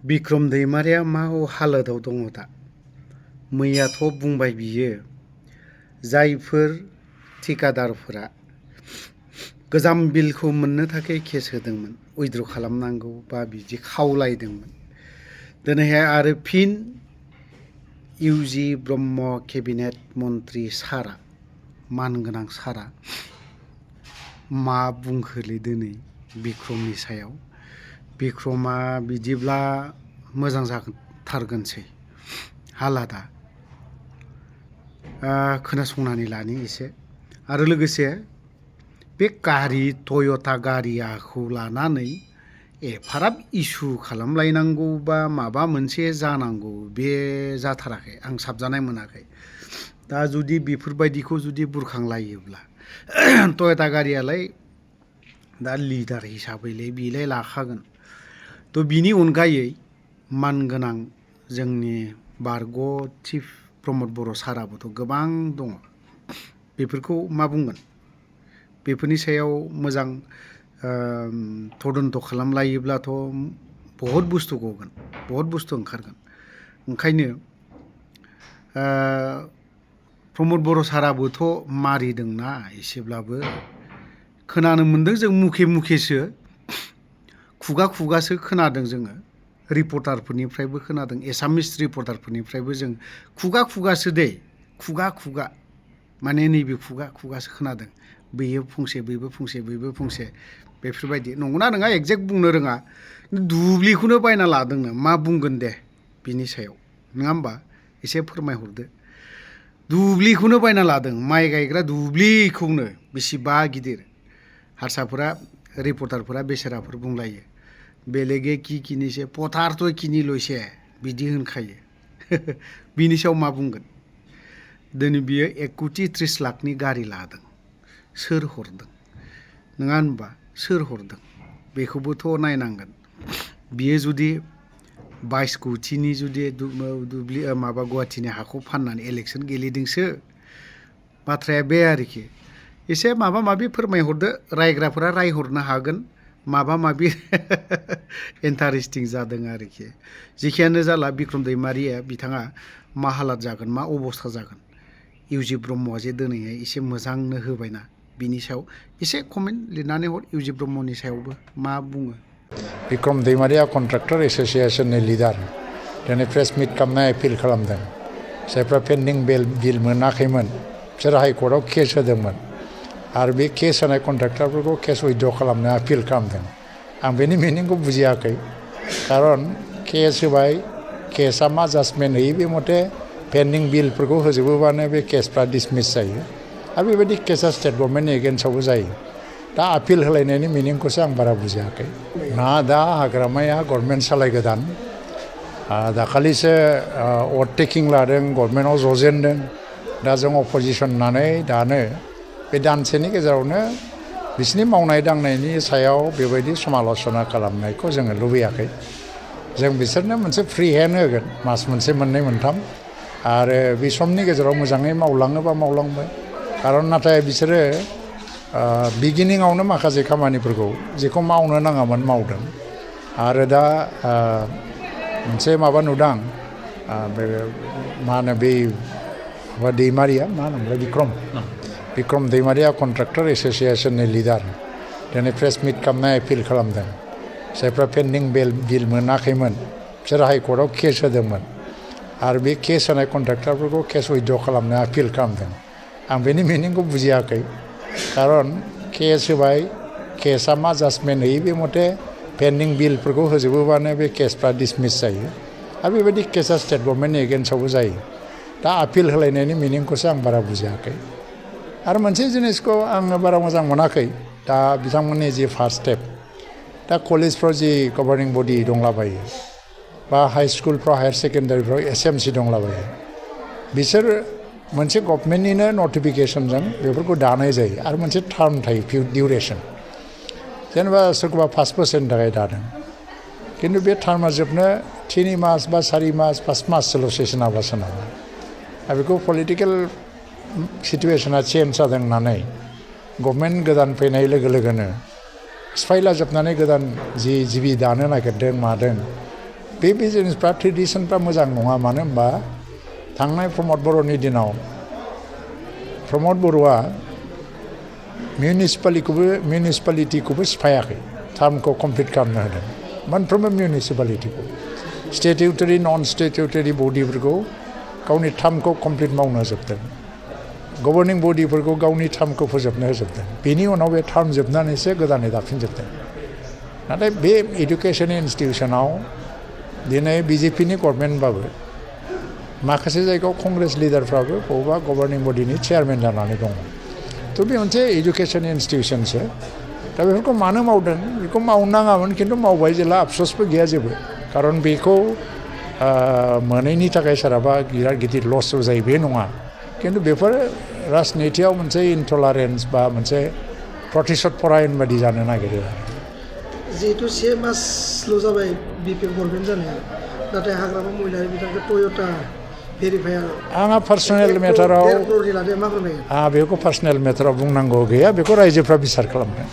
बिक्रम दैमारिया मा हालोदाव दङ दा मैयाथ' बुंबाय बियो जायफोर थिकादारफोरा गोजाम बिलखौ मोननो थाखाय केस होदोंमोन उइथड्र खालामनांगौ बा बिदि खावलायदोंमोन दिनैहाय आरो फिन इउजि ब्रह्म केबिनेट मन्त्रि सारा मानगोनां सारा मा बुंखोलै दिनै बिक्रमनि सायाव बिक्रमा बिदिब्ला मोजां जाथारगोनसै हालादा खोनासंनानै लानि एसे आरो लोगोसे बे गारि टयटा गारियाखौ लानानै एफाराब इसु खालामलायनांगौ बा माबा मोनसे जानांगौ बे जाथाराखै आं साबजानाय मोनाखै दा जुदि बेफोरबायदिखौ जुदि बुरखांलायोब्ला टयटा गारियालाय दा लिडार हिसाबैलाय बेलाय लाखागोन थ' बिनि अनगायै मानगोनां जोंनि बारग' चिफ प्रमद बर' साराबोथ' गोबां दङ बेफोरखौ मा बुंगोन बेफोरनि सायाव मोजां तदन्त खालामलायोब्लाथ' बहुद बुस्थु गगोन बहुद बुस्थु ओंखारगोन ओंखायनो प्रमद बर' साराबोथ' मारिदोंना एसेब्लाबो खोनानो मोन्दों जों मुखे मुखेसो खुगा खुगासो खोनादों जोङो रिपर्टारफोरनिफ्रायबो खोनादों एसामिस रिपर्टारफोरनिफ्रायबो जों खुगा खुगासो दै खुगा खुगा माने नैबे खुगा खुगासो खोनादों बेयो फंसे बैबो फंसे बैबो फंसे बेफोरबायदि नंगौना नङा एक्जेक्ट बुंनो रोङा दुब्लिखौनो बायना लादोंनो मा बुंगोन दे बिनि सायाव नङा होमबा एसे फोरमायहरदो दुब्लिखौनो बायना लादों माइ गायग्रा दुब्लिखौनो बेसेबा गिदिर हारसाफोरा रिपर्टारफोरा बेसेराफोर बुंलायो बेलेगे कि किनिसे पथार तो किनिल'से बिदि होनखायो बिनि सायाव मा बुंगोन दिनै बियो 1,30 लाखनि गारि लादों सोर हरदों नङा होनबा सोर हरदों बेखौबोथ' नायनांगोन बियो जुदि 22 कौटिनि जुदि दुब्लि माबा गुवाहाटीनि हाखौ फाननानै इलेक्सन गेलेदोंसो बाथ्राया बे आरोखि एसे माबा माबि फोरमायहरदो रायग्राफोरा रायहरनो हागोन माबा माबि इन्टारेस्टिं जादों आरोखि जेखियानो जाला बिक्रम दैमारिया बिथाङा मा हालाद जागोन मा अबस्था जागोन इउजि ब्रह्मआ जे दिनैहाय एसे मोजांनो होबायना बिनि सायाव एसे कमेन्ट लिरनानै हर इउजि ब्रह्मनि सायावबो मा बुङो बिक्रम दैमारिया कन्ट्राक्टर एस'सिएशननि लिडार दिनै प्रेस मिट खालामनाय एपिल खालामदों जायफ्रा पेन्डिं बिल मोनाखैमोन बिसोर हाइकर्टआव केस होदोंमोन आरो बे केस होनाय कन्ट्राक्टरफोरखौ केस उइथड्र खालामनो आपिल खालामदों आं बेनि मिनिंखौ बुजियाखै खारन केस होबाय केसआ मा जाजमेन्ट होयो बे मथे पेन्डिं बिलफोरखौ होजोबोबानो बे केसफ्रा डिसमिस जायो आरो बेबायदि केसआ स्टेट गभर्नमेन्टनि एगेन्स्टआवबो जायो दा आपिल होलायनायनि मिनिंखौसो आं बारा बुजियाखै ना दा हाग्रामाया गभर्नमेन्ट सालायगोदान दाखालिसो अभारटेकिं लादों गभर्नमेन्टआव जजेनदों दा जों अपजिसन होननानै दानो बे दानसेनि गेजेरावनो बिसोरनि मावनाय दांनायनि सायाव बेबायदि समाल'सना खालामनायखौ जोङो लुबैयाखै जों बिसोरनो मोनसे फ्रि हेन्ड होगोन मास मोनसे मोननै मोनथाम आरो बे समनि गेजेराव मोजाङै मावलाङोबा मावलांबाय खारन नाथाय बिसोरो बिगिनिङावनो माखासे खामानिफोरखौ जेखौ मावनो नाङामोन मावदों आरो दा मोनसे माबा नुदां बे मा होनो बे दैमारिया मा होनोमोनलाय बिक्रम दैमारिया कन्ट्राक्टर एस'सिएशननि लिडार दिनै प्रेस मिट खालामनाय एपिल खालामदों जायफ्रा पेन्डिं बिल मोनाखैमोन बिसोर हाइकर्टआव केस होदोंमोन आरो बे केस होनाय कन्ट्राक्टरफोरखौ केस उइथड्र खालामनो आपिल खालामदों आं बेनि मिनिंखौ बुजियाखै खारन केस होबाय केसआ मा जाजमेन्ट होयो बे मथे पेन्डिं बिलफोरखौ होजोबोबानो बे केसफ्रा डिसमिस जायो आरो बेबायदि केसआ स्टेट गभर्नमेन्टनि एगेन्स्टआवबो जायो दा आपिल होलायनायनि मिनिंखौसो आं बारा बुजियाखै आरो मोनसे जिनिसखौ आङो बारा मोजां मोनाखै दा बिथांमोननि जि फार्स्ट स्टेप दा कलेजफ्राव जि गभार्निं बडि दंलाबायो बा हाइ स्कुलफ्राव हायार सेकेन्डारिफ्राव SMC दंलाबायो बिसोर मोनसे गभर्नमेन्टनिनो नटिफिकेसनजों बेफोरखौ दानाय जायो आरो मोनसे टार्म थायो डिउरेसन जेनेबा सोरखौबा 5 बोसोरनि थाखाय दादों खिन्थु बे टार्मा जोबनो 3 मास बा 4 मास 5 माससोल' सेसन हाबा सोनाबा दा बेखौ पलिटिकेल सिटुवेसना चेन्ज जादों होननानै गभर्नमेन्ट गोदान फैनाय लोगो लोगोनो सिफायला जोबनानै गोदान जि जिबि दानो नागिरदों मादों बे बिजनेसफ्रा ट्रेडिसनफ्रा मोजां नङा मानो होनबा थांनाय प्रमद बर'नि दिनाव प्रमद बर'आ मिउनिसिपालिटिखौबो सिफायाखै टार्मखौ कमप्लिट खालामनो होदों मोनफ्रोमबो मिउनिसिपालिटिखौ स्टेटिउटरि नन स्टेटिउटरि बडिफोरखौ गावनि टार्मखौ कमप्लिट मावनो होजोबदों गभर्निं बडिफोरखौ गावनि टार्मखौ फोजोबनो होजोबदों बेनि उनाव बे टार्म जोबनानैसो गोदानै दाफिनजोबदों नाथाय बे इडुकेसन इनस्टिटिउसनाव दिनै बिजेपिनि गभर्नमेन्टबाबो माखासे जायगायाव कंग्रेस लिडारफ्राबो बबेबा गभर्निं बडिनि चेयारमेन जानानै दङ थ' बे मोनसे इडुकेसन इनस्टिटिउसनसो दा बेफोरखौ मानो मावदों बेखौ मावनो नाङामोन खिन्थु मावबाय जेला आफस'सबो गैया जेबो खारन बेखौ मोनैनि थाखाय सोरहाबा बिराद गिदिर लस जायो बे नङा खिन्थु बेफोर राजनितियाव मोनसे इनटलारेन्स बा मोनसे प्रतिशत परायन बादि जानो नागिरो जिहेतु 1 मासल' जाबाय बिपिएफ गभर्नमेन्ट जानाया नाथाय हाग्रामा महिलारि बिथांखौ टयटा भेरिफायार आंहा पार्सनेल मेटाराव लादों मा फोरमायगोन बेखौ पार्सनेल मेटाराव बुंनांगौ गैया बेखौ रायजोफ्रा बिसार खालामगोन